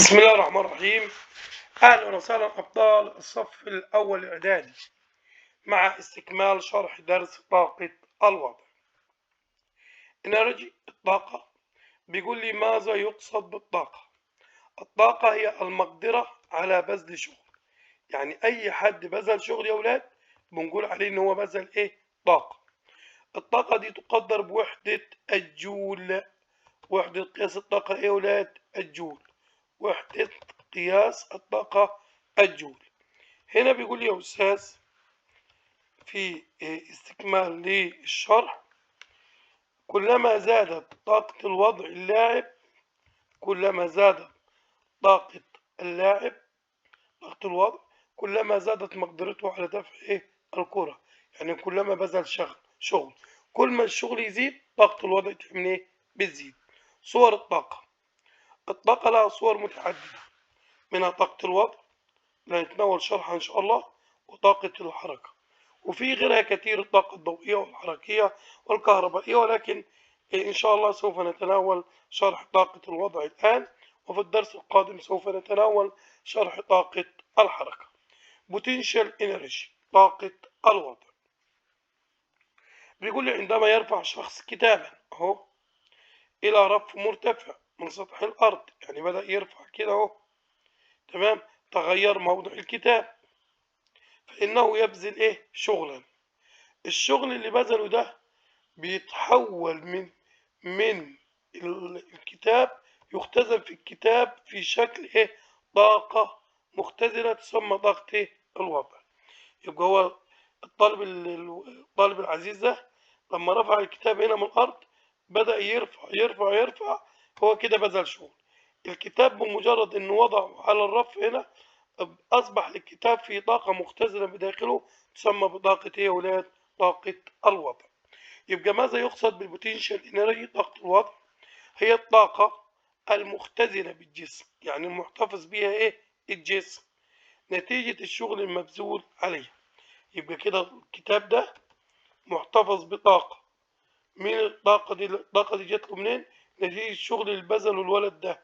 بسم الله الرحمن الرحيم. أهلا وسهلا أبطال الصف الأول إعدادي مع استكمال شرح درس طاقة الوضع. إنرجي الطاقة. بيقول لي ماذا يقصد بالطاقة؟ الطاقة هي المقدرة على بذل شغل، يعني أي حد بذل شغل يا أولاد بنقول عليه إن هو بذل إيه؟ طاقة. الطاقة دي تقدر بوحدة الجول. وحدة قياس الطاقة إيه يا أولاد؟ الجول. وحدة قياس الطاقة الجول. هنا بيقول لي يا أستاذ في استكمال للشرح: كلما زادت طاقة الوضع اللاعب، كلما زادت طاقة اللاعب طاقة الوضع كلما زادت مقدرته على دفع الكرة. يعني كلما بذل شغل كل ما الشغل يزيد طاقة الوضع تعمل ايه؟ بتزيد. صور الطاقة. الطاقة لها صور متعددة، منها طاقة الوضع اللي هنتناول شرحها إن شاء الله، وطاقة الحركة، وفي غيرها كثير: الطاقة الضوئية والحركية والكهربائية، ولكن إن شاء الله سوف نتناول شرح طاقة الوضع الآن، وفي الدرس القادم سوف نتناول شرح طاقة الحركة. Potential Energy طاقة الوضع. بيقول لي عندما يرفع شخص كتابا أهو إلى رف مرتفع من سطح الأرض، يعني بدأ يرفع كده أهو، تمام، تغير موضع الكتاب، فإنه يبذل شغلا. الشغل اللي بذله ده بيتحول من الكتاب، يختزن في الكتاب في شكل طاقة مختزنة تسمى طاقة الوضع. يبقى هو الطالب العزيز ده لما رفع الكتاب هنا من الأرض بدأ يرفع يرفع يرفع، هو كده بذل شغل. الكتاب بمجرد إنه وضعه على الرف هنا أصبح للكتاب في طاقة مختزنة بداخله تسمى بطاقة يا ولاد؟ طاقة الوضع. يبقى ماذا يقصد بالبوتنشال انرجي؟ طاقة الوضع هي الطاقة المختزنة بالجسم، يعني المحتفظ بها الجسم نتيجة الشغل المبذول عليه. يبقى كده الكتاب ده محتفظ بطاقة. من الطاقة دي جات له منين؟ نتيجة الشغل اللي بذله الولد ده،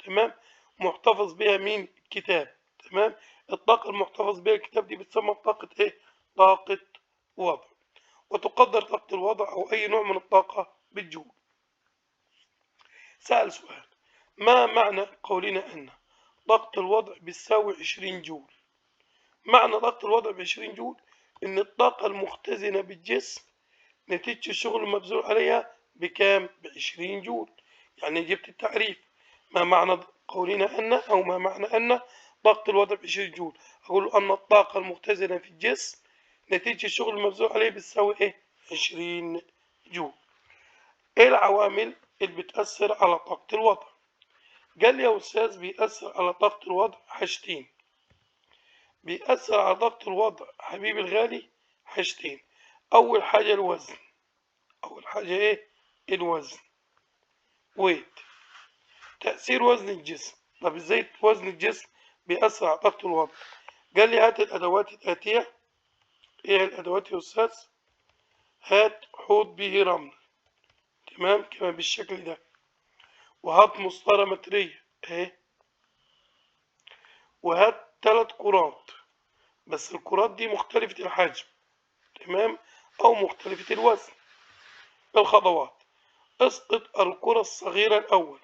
تمام، محتفظ بها مين؟ الكتاب، تمام. الطاقة المحتفظ بها الكتاب دي بتسمى طاقة طاقة وضع. وتقدر طاقة الوضع أو أي نوع من الطاقة بالجول. سأل سؤال: ما معنى قولنا أن طاقة الوضع بتساوي 20 جول؟ معنى طاقة الوضع ب20 جول إن الطاقة المختزنة بالجسم نتيجة الشغل المبذول عليها بكام؟ ب20 جول. يعني جبت التعريف. ما معنى قولنا أن، أو ما معنى أن طاقة الوضع ب20 جول؟ أقول أن الطاقة المختزنة في الجسم نتيجة الشغل المبذول عليه بتساوي 20 جول. إيه العوامل اللي بتأثر على طاقة الوضع؟ قال لي يا أستاذ بيأثر على طاقة الوضع حاجتين. بيأثر على طاقة الوضع حبيبي الغالي حاجتين. أول حاجة الوزن. أول حاجة الوزن، ويت. تأثير وزن الجسم. طب إزاي وزن الجسم بيأثر على طاقة الوضع؟ قال لي هات الأدوات الآتية. إيه الأدوات يا أستاذ؟ هات حوض به رمل، تمام، كما بالشكل ده. وهات مسطرة مترية أهي. وهات 3 كرات، بس الكرات دي مختلفة الحجم، تمام، أو مختلفة الوزن. الخطوات: اسقط الكرة الصغيرة الأول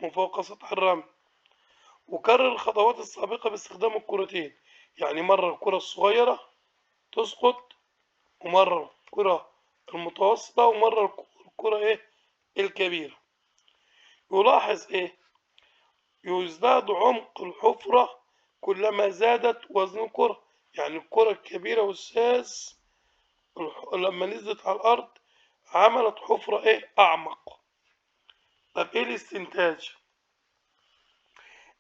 من فوق سطح الرمل، وكرر الخطوات السابقة باستخدام الكرتين. يعني مرة الكرة الصغيرة تسقط، ومرة الكرة المتوسطة، ومرة الكرة الكبيرة. يلاحظ يزداد عمق الحفرة كلما زادت وزن الكرة. يعني الكرة الكبيرة والساس لما نزلت على الأرض عملت حفرة أعمق. طب الاستنتاج؟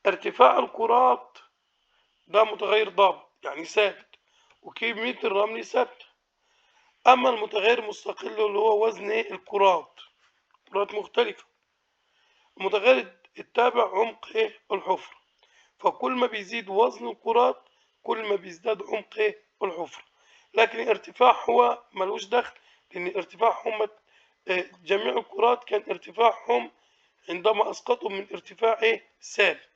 ارتفاع الكرات ده متغير ضابط يعني ثابت، وكمية الرمل ثابتة. أما المتغير مستقل اللي هو وزن الكرات مختلفة. المتغير التابع عمق الحفرة. فكل ما بيزيد وزن الكرات كل ما بيزداد عمق الحفرة. لكن الارتفاع هو ملوش دخل، لأن ارتفاعهم جميع الكرات كان ارتفاعهم عندما أسقطه من ارتفاع إيه ثابت.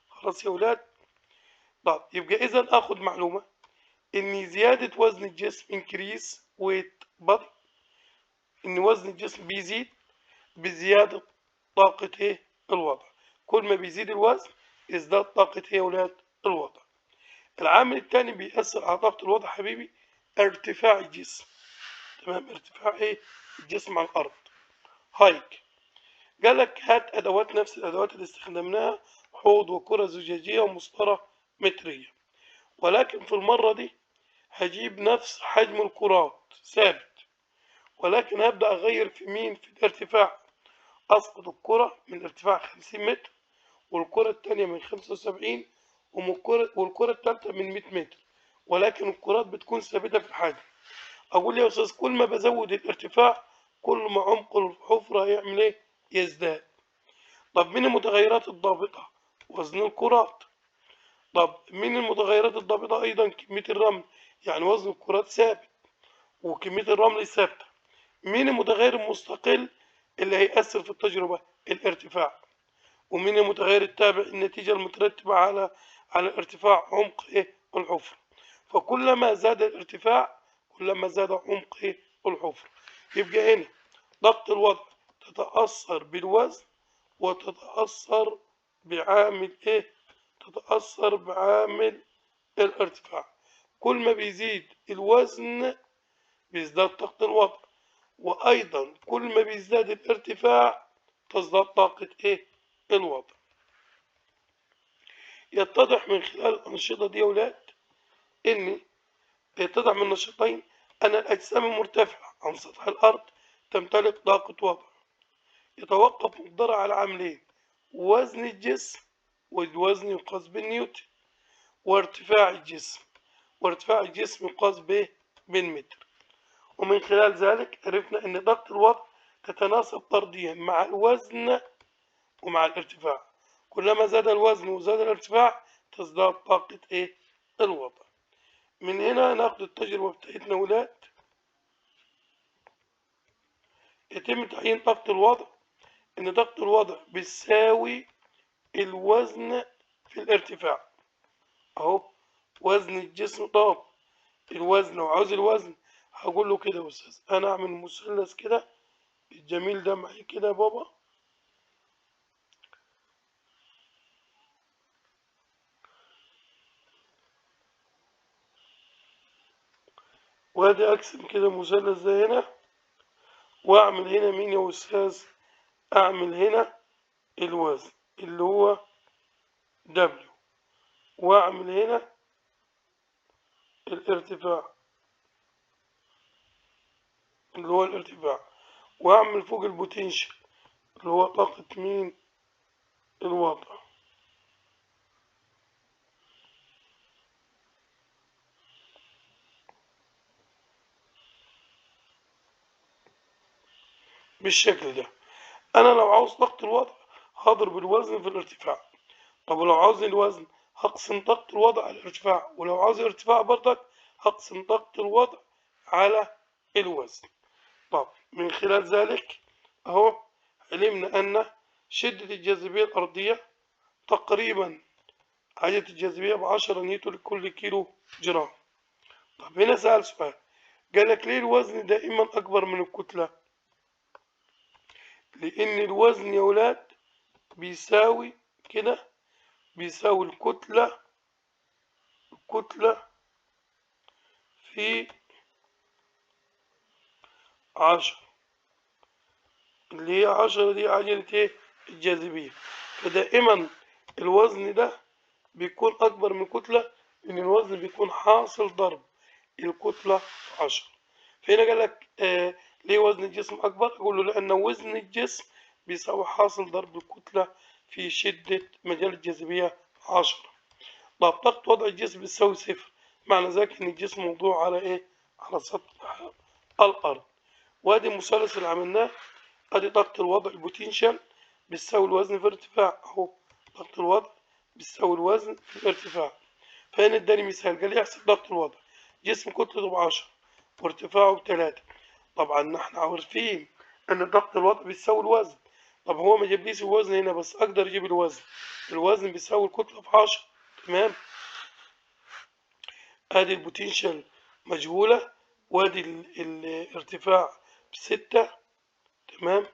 خلاص يا ولاد. طب يبقى إذا آخد معلومة إن زيادة وزن الجسم increase weight body، إن وزن الجسم بيزيد بزيادة طاقة إيه الوضع. كل ما بيزيد الوزن يزداد طاقة إيه يا ولاد الوضع. العامل الثاني بيأثر على طاقة الوضع حبيبي ارتفاع الجسم. تمام، ارتفاع إيه الجسم عن الأرض هايك. قال لك هات أدوات نفس الأدوات اللي استخدمناها، حوض وكرة زجاجية ومسطرة مترية، ولكن في المرة دي هجيب نفس حجم الكرات ثابت، ولكن هبدأ أغير في مين في الارتفاع. أسقط الكرة من ارتفاع 50 متر، والكرة التانية من 75، والكرة التالتة من 100 متر، ولكن الكرات بتكون ثابتة في الحجم. أقول يا أستاذ كل ما بزود الارتفاع كل ما عمق الحفرة يعمل إيه؟ يزداد. طب من المتغيرات الضابطة؟ وزن الكرات. طب من المتغيرات الضابطة أيضا كمية الرمل، يعني وزن الكرات ثابت وكمية الرمل ثابتة. مين المتغير المستقل اللي هيأثر في التجربة؟ الارتفاع. ومين المتغير التابع؟ النتيجة المترتبة على ارتفاع عمق إيه؟ الحفرة. فكلما زاد الارتفاع كلما زاد عمق إيه؟ الحفرة. يبقى هنا ضغط الوضع تتأثر بالوزن وتتأثر بعامل إيه؟ تتأثر بعامل الارتفاع. كل ما بيزيد الوزن بيزداد طاقة الوضع، وأيضا كل ما بيزداد الارتفاع تزداد طاقة إيه؟ الوضع. يتضح من خلال الأنشطة دي يا ولاد إن يتضح من النشاطين أن الأجسام المرتفعة عن سطح الأرض تمتلك طاقة وضع يتوقف مقدارها على عاملين: وزن الجسم، والوزن يقاس بالنيوتن، وارتفاع الجسم، وارتفاع الجسم يقاس بالمتر. ومن خلال ذلك عرفنا أن ضغط الوضع تتناسب طرديا مع الوزن ومع الارتفاع. كلما زاد الوزن وزاد الارتفاع تزداد طاقة إيه؟ الوضع. من هنا ناخد التجربة بتاعتنا ولاد. يتم تعيين طاقة الوضع إن ضغط الوضع بيساوي الوزن في الارتفاع. أهو وزن الجسم. طب الوزن لو عاوز الوزن هقول له كده يا أستاذ، أنا أعمل مثلث كده الجميل ده معي كده يا بابا، وادي أقسم كده مثلث زي هنا، وأعمل هنا مين يا أستاذ؟ أعمل هنا الوزن اللي هو W، وأعمل هنا الارتفاع اللي هو الارتفاع، وأعمل فوق البوتنشال اللي هو طاقة مين؟ الوضع. بالشكل ده. أنا لو عاوز طاقة الوضع هضرب الوزن في الارتفاع. طب ولو عاوز الوزن هقسم طاقة الوضع على الارتفاع، ولو عاوز الارتفاع برضك هقسم طاقة الوضع على الوزن. طب من خلال ذلك أهو علمنا أن شدة الجاذبية الأرضية تقريبا حاجة الجاذبية ب10 نيوتن لكل كيلو جرام. طب هنا سأل سؤال، قالك ليه الوزن دائما أكبر من الكتلة؟ لأن الوزن يا ولاد بيساوي كده، بيساوي الكتلة في 10، اللي هي 10 دي عجلة ايه؟ الجاذبية. فدائما الوزن ده بيكون أكبر من الكتلة، لأن الوزن بيكون حاصل ضرب الكتلة في 10. فهنا قال لك ليه وزن الجسم أكبر؟ أقول له لأن وزن الجسم بيساوي حاصل ضرب الكتلة في شدة مجال الجاذبية 10. طب طاقة وضع الجسم بتساوي 0، معنى ذلك إن الجسم موضوع على إيه؟ على سطح الأرض. وادي المثلث اللي عملناه، ادي طاقة الوضع البوتنشال بتساوي الوزن في ارتفاع اهو، ضغط الوضع بتساوي الوزن في الارتفاع. فهنا اداني مثال قال لي احسب ضغط الوضع، جسم كتلته ب10 وارتفاعه ب3. طبعا نحن عارفين ان ضغط الوضع بيساوي الوزن. طب هو ما جابليش الوزن هنا، بس اقدر اجيب الوزن. الوزن بيساوي الكتلة في 10. تمام. ادي البوتنشال مجهولة، وادي الارتفاع ب6. تمام.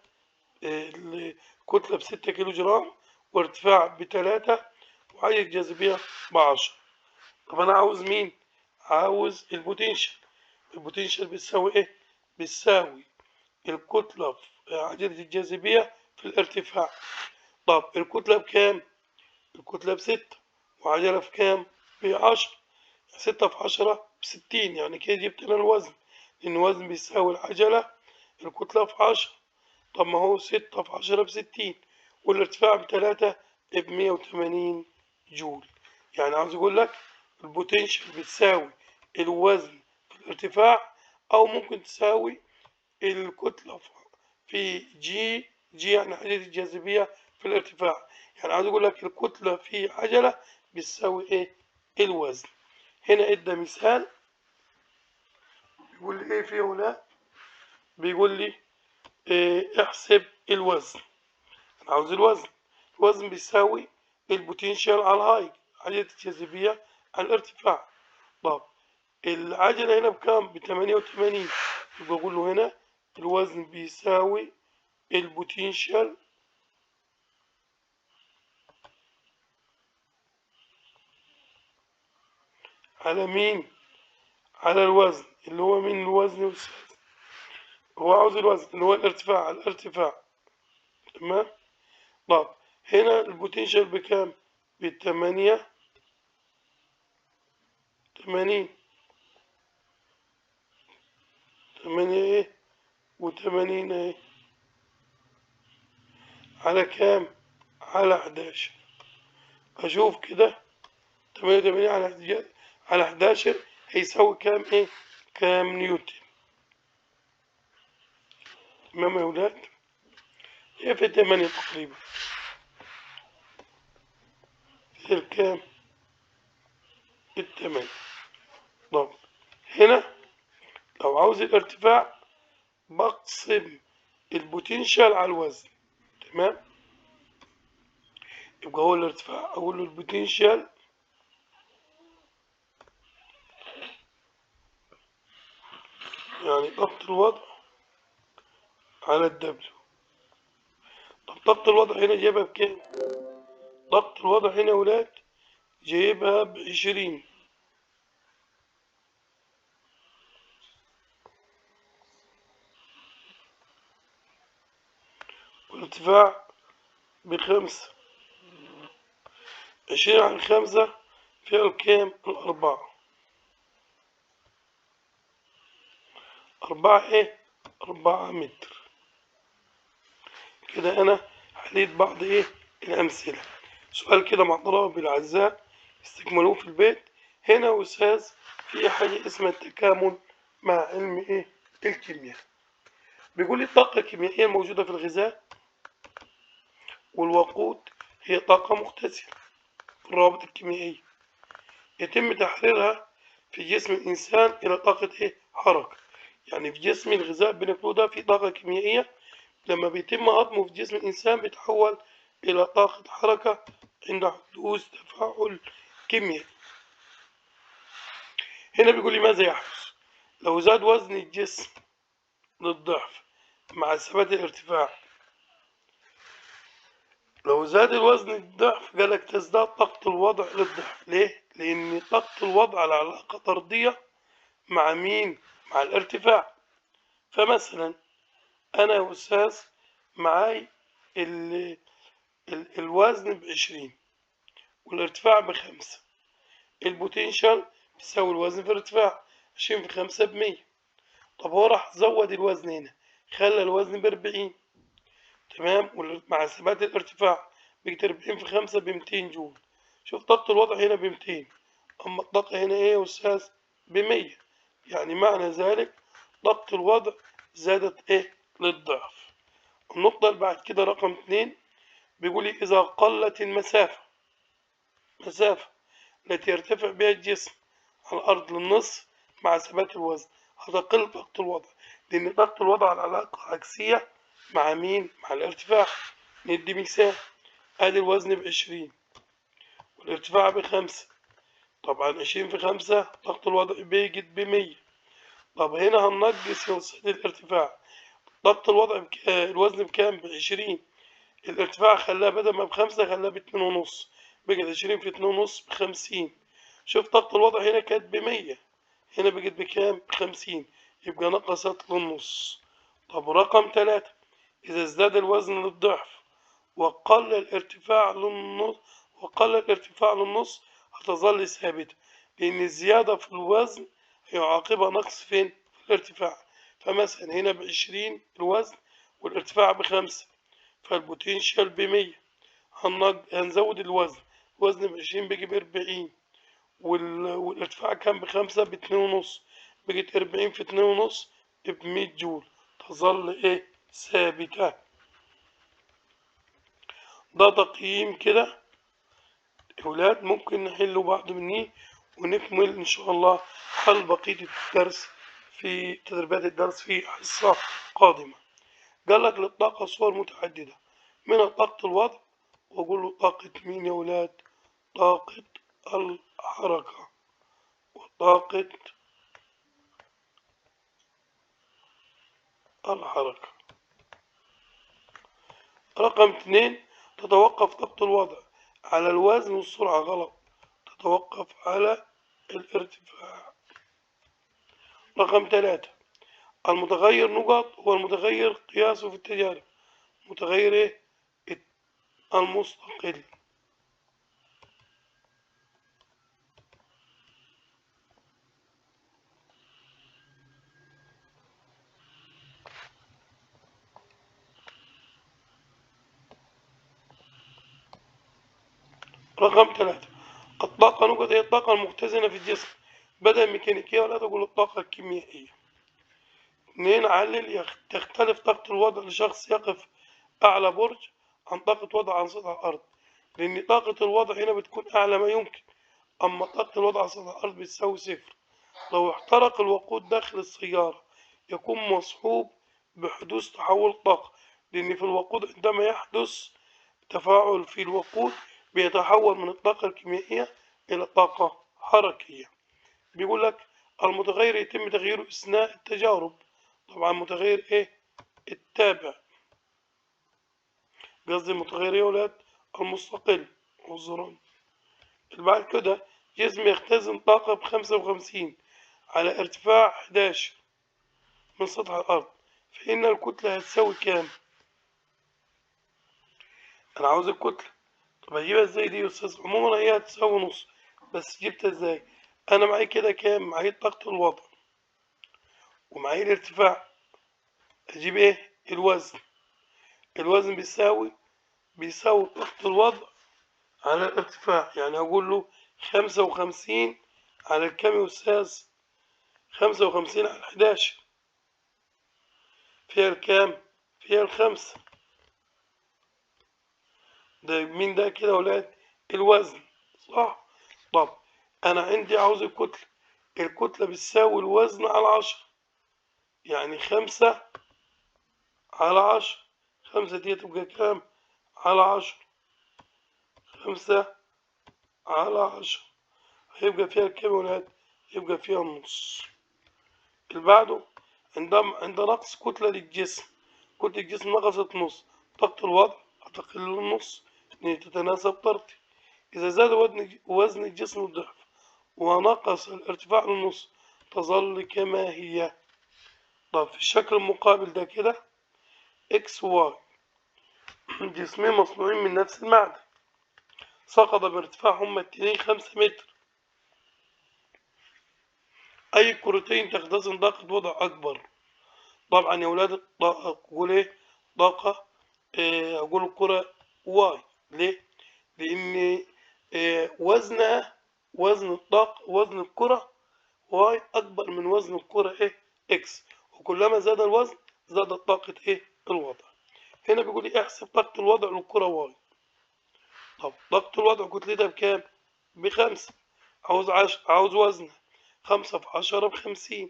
الكتلة ب6 كيلو جرام، وارتفاع ب3، وعايز الجاذبية ب10. طب أنا عاوز مين؟ عاوز البوتنشال. البوتنشال بتساوي إيه؟ بتساوي الكتلة في عجلة الجاذبية في الارتفاع. طب الكتلة بكام؟ الكتلة ب6، وعجلة في كام؟ ب10. 6 في 10 ب60، يعني كده جبت أنا الوزن، لأن الوزن بيساوي العجلة الكتلة في 10. طب ما هو 6 في 10 ب60، والارتفاع ب3 ب180 جول. يعني عاوز أقول لك البوتنشال بتساوي الوزن في الارتفاع، أو ممكن تساوي الكتلة في جي يعني عجلة الجاذبية في الارتفاع. يعني عاوز أقول لك الكتلة في عجلة بتساوي إيه؟ الوزن. هنا إدى مثال بيقول لي إيه فيه هنا؟ بيقول لي احسب الوزن. أنا عاوز الوزن. الوزن بيساوي البوتنشال على الهاي، عجلة الجاذبية على الارتفاع. طب العجلة هنا بكام؟ ب88. يبقى أقول له هنا الوزن بيساوي البوتنشال على مين؟ على الوزن. اللي هو مين الوزن يا أستاذ؟ هو عاوز الوزن اللي هو الارتفاع على الارتفاع. تمام. طب هنا البوتنشال بكام؟ ب88. 8 ايه و80 ايه على كام؟ على 11. اشوف كده 88 على 11 هيساوي كام ايه؟ كام نيوتن؟ تمام يا ولاد. هي في 8 تقريبا. في الكام؟ ال8. طب هنا لو عاوز الارتفاع بقسم البوتنشال على الوزن. تمام. يبقى هو الارتفاع اقول له البوتنشال يعني ضغط الوضع على الدبليو. طب ضغط الوضع هنا جايبها بكام؟ ضغط الوضع هنا يا ولاد جايبها ب20، والارتفاع ب5. 20 على 5 فيها الكام؟ ال4. 4 ايه؟ 4 متر. كده أنا حليت بعض ايه؟ الأمثلة. سؤال كده مع طلبة الأعزاء استكملوه في البيت. هنا يا أستاذ في حاجة اسمها التكامل مع علم ايه؟ الكيمياء. بيقول لي الطاقة الكيميائية الموجودة في الغذاء والوقود هي طاقة مختزلة في الروابط الكيميائية، يتم تحريرها في جسم الإنسان إلى طاقة إيه؟ حركة. يعني في جسم الغذاء بناكله في طاقة كيميائية، لما بيتم هضمه في جسم الإنسان بيتحول إلى طاقة حركة عند حدوث تفاعل كيميائي. هنا بيقول لي ماذا يحدث لو زاد وزن الجسم للضعف مع ثبات الارتفاع؟ لو زاد الوزن الضعف قالك تزداد طاقة الوضع للضعف. ليه؟ لأن طاقة الوضع على علاقة طردية مع مين؟ مع الارتفاع. فمثلا أنا يا أستاذ معاي الوزن ب20 والارتفاع ب5. البوتنشال بيساوي الوزن في الارتفاع، 20 في 5 ب100. طب هو راح زود الوزن هنا، خلى الوزن ب40. تمام. مع ثبات الارتفاع بقت 40 في 5 ب200 جول. شوف طاقة الوضع هنا ب200، أما الطاقة هنا إيه يا أستاذ؟ ب100. يعني معنى ذلك طاقة الوضع زادت إيه؟ للضعف. النقطة اللي بعد كده رقم 2 بيقول لي إذا قلت المسافة التي يرتفع بها الجسم على الأرض للنصف مع ثبات الوزن هتقل طاقة الوضع، لأن طاقة الوضع على علاقة عكسية مع مين؟ مع الارتفاع. ندي مثال. ادي الوزن ب20 والارتفاع ب5. طبعا 20 في 5 ضغط الوضع بيجد ب100. طب هنا هننقص يا أستاذ الارتفاع. ضغط الوضع الوزن بكام؟ ب20. الارتفاع خلاه بدل ما ب5 خلاه ب2.5، بقت 20 في 2.5 ب50. شوف ضغط الوضع هنا كانت ب100، هنا بقت بكام؟ ب50، يبقى نقصت للنص. طب رقم 3، إذا ازداد الوزن للضعف وقل الارتفاع للنص هتظل ثابتة، لأن الزيادة في الوزن هيعاقبها نقص فين؟ في الارتفاع. فمثلا هنا ب20 الوزن والارتفاع ب5، فالبوتنشال ب100. هنزود الوزن ب20 بيجي ب40، والارتفاع كان ب5 ب2.5، بقت 40 في 2.5 ب100 جول، تظل ايه؟ ثابتة. ده تقييم كده يا ولاد، ممكن نحله بعض مني ونكمل إن شاء الله حل بقية الدرس في تدريبات الدرس في حصة قادمة. قال لك للطاقة صور متعددة، منها طاقة الوضع، وأقول له طاقة مين يا ولاد؟ طاقة الحركة وطاقة الحركة. رقم 2، تتوقف طاقة الوضع على الوزن والسرعة. غلط، تتوقف على الارتفاع. رقم 3، المتغير نقط هو المتغير قياسه في التجارب. متغير ايه؟ المستقل. رقم 3، الطاقة نقط هي الطاقة المختزنة في الجسم، بدل ميكانيكية ولا تقول الطاقة الكيميائية. 2، علل. تختلف طاقة الوضع لشخص يقف أعلى برج عن طاقة وضع عن سطح الأرض، لأن طاقة الوضع هنا بتكون أعلى ما يمكن، أما طاقة الوضع على سطح الأرض بتساوي 0. لو احترق الوقود داخل السيارة يكون مصحوب بحدوث تحول طاقة، لأن في الوقود عندما يحدث تفاعل في الوقود بيتحول من الطاقة الكيميائية إلى طاقة حركية. بيقول لك المتغير يتم تغييره أثناء التجارب. طبعا متغير إيه؟ التابع. قصدي المتغير يا ولاد المستقل. عذرا. بعد كده جسم يختزن طاقة ب55 على ارتفاع 11 من سطح الأرض، فإن الكتلة هتساوي كام؟ أنا عاوز الكتلة. طب هجيبها ازاي دي يا أستاذ؟ عموما هي هتساوي نص، بس جبتها ازاي؟ أنا معايا كده كام؟ معايا طاقة الوضع ومعايا الارتفاع. أجيب إيه؟ الوزن. الوزن بيساوي طاقة الوضع على الارتفاع، يعني أقول له 55 على الكام يا أستاذ؟ 55 على 11 فيها الكام؟ فيها الخمسة. ده مين ده كده يا ولاد؟ الوزن، صح؟ طب أنا عندي عاوز الكتلة. الكتلة بتساوي الوزن على 10، يعني 5 على 10. 5 دي تبقى كام؟ على 10. 5 على 10 هيبقى فيها كام يا ولاد؟ يبقى فيها النص. اللي بعده، عند نقص كتلة للجسم، كتلة الجسم نقصت نص، طاقة الوضع هتقل النص لأن تتناسب طاقتي. إذا زاد وزن الجسم الضعف ونقص الارتفاع للنص تظل كما هي. طب في الشكل المقابل ده كده اكس واي جسمين مصنوعين من نفس المعدن، سقط بارتفاعهما التنين 5 متر. أي كرتين تختزن طاقة وضع أكبر؟ طبعا يا ولاد أقول إيه؟ طاقة أقول الكرة واي. ليه؟ لأن وزنها، وزن الطاقة، وزن الكرة واي أكبر من وزن الكرة إيه؟ إكس، وكلما زاد الوزن زادت طاقة إيه؟ الوضع. هنا بيقول لي احسب طاقة الوضع للكرة واي. طب طاقة الوضع كتلتها بكام؟ ب5. عاوز وزنها. 5 في 10 ب50،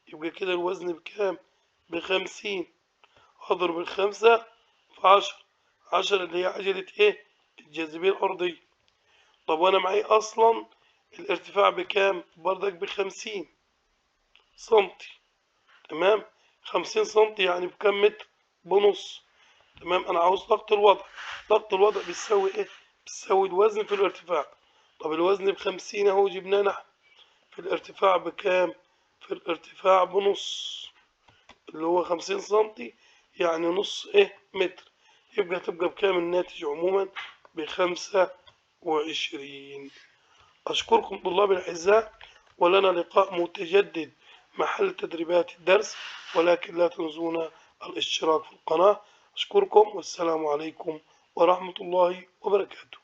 يبقى كده الوزن بكام؟ ب50. أضرب 5 في 10 10 اللي هي عجلة ايه؟ الجاذبية الأرضية. طب وأنا معي أصلا الارتفاع بكام؟ بردك ب50 سنتي. تمام، 50 سنتي يعني بكام متر؟ بنص. تمام، أنا عاوز ضغط الوضع. ضغط الوضع بيساوي ايه؟ بيساوي الوزن في الارتفاع. طب الوزن ب50 اهو جبناه نحن. في الارتفاع بكام؟ في الارتفاع بنص، اللي هو 50 سنتي يعني نص ايه؟ متر. يبقى تبقى بكام الناتج عموما؟ ب25. أشكركم طلاب الأعزاء، ولنا لقاء متجدد مع حل تدريبات الدرس، ولكن لا تنسونا الاشتراك في القناة. أشكركم والسلام عليكم ورحمة الله وبركاته.